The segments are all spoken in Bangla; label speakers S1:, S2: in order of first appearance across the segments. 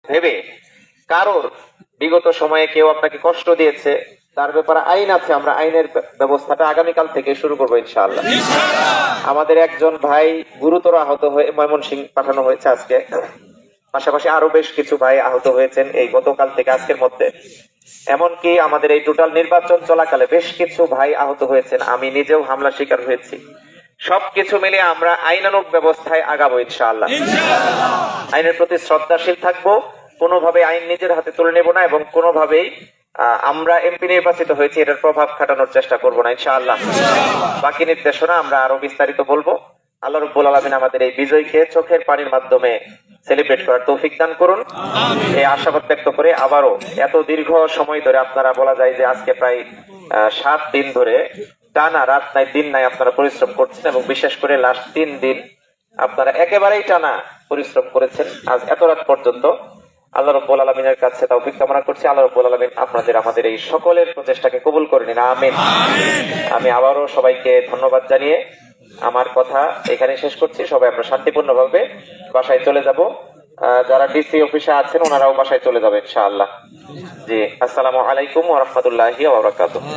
S1: ভেবে কারোর বিগত সময়ে কেউ আপনাকে কষ্ট দিয়েছে, তার ব্যাপারে আইন আছে, আমরা আইনের ব্যবস্থাটা আগামীকাল থেকে শুরু করবো ইনশাআল্লাহ। আমাদের একজন ভাই গুরুতর আহত হয়ে ময়মনসিংহ পাঠানো হয়েছে আজকে, পাশাপাশি আরো বেশ কিছু ভাই আহত হয়েছেন এই গতকাল থেকে আজকের মধ্যে। এমনকি আমাদের এই টোটাল নির্বাচন চলাকালে বেশ কিছু ভাই আহত হয়েছেন, আমি নিজেও হামলা শিকার হয়েছি। সবকিছু মিলিয়ে আমরা আইনানুগ ব্যবস্থায় আগাবো ইনশাআল্লাহ। আইনের প্রতি শ্রদ্ধাশীল থাকবো, কোনোভাবে আইন নিজের হাতে তুলে নেব না, এবং কোনোভাবেই আমরা এমপি নির্বাচিত হয়েছি এটার প্রভাব খাটানোর চেষ্টা করবো না ইনশাআল্লাহ। বাকি নির্দেশনা আমরা আরো বিস্তারিত বলবো। আল্লাহ রাব্বুল আলামিন আমাদের এই বিজয়কে চোখের পানির মাধ্যমে সেলিব্রেট করার তৌফিক দান করুন, এই আশাবাদ ব্যক্ত করে আবারও এত দীর্ঘ সময় ধরে আপনারা বলা যায় যে আজকে প্রায় 7 দিন ধরে টানা রাত নাই দিন নাই আপনারা পরিশ্রম করছেন, এবং বিশেষ করে লাস্ট 3 দিন আপনারা একেবারেই টানা পরিশ্রম করেছেন আজ এত রাত পর্যন্ত। আল্লাহ রাব্বুল আলামিনের কাছে তৌফিক কামনা করছি। আল্লাহ রাব্বুল আলামিন আপনাদের আমাদের এই সকলের প্রচেষ্টাকে কবুল করে নিন, আমিন। আমি আবারও সবাইকে ধন্যবাদ জানিয়ে আমার কথা এখানে শেষ করছি। সবাই আমরা শান্তিপূর্ণভাবে বাসায় চলে যাব। যারা ডিসি অফিসে আছেন ওনারাও বাসায় চলে যাবে ইনশাআল্লাহ। জি, আসসালামু আলাইকুম ওয়া রাহমাতুল্লাহি ওয়া বারাকাতুহু।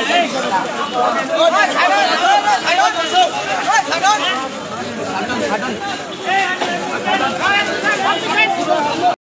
S2: Hey!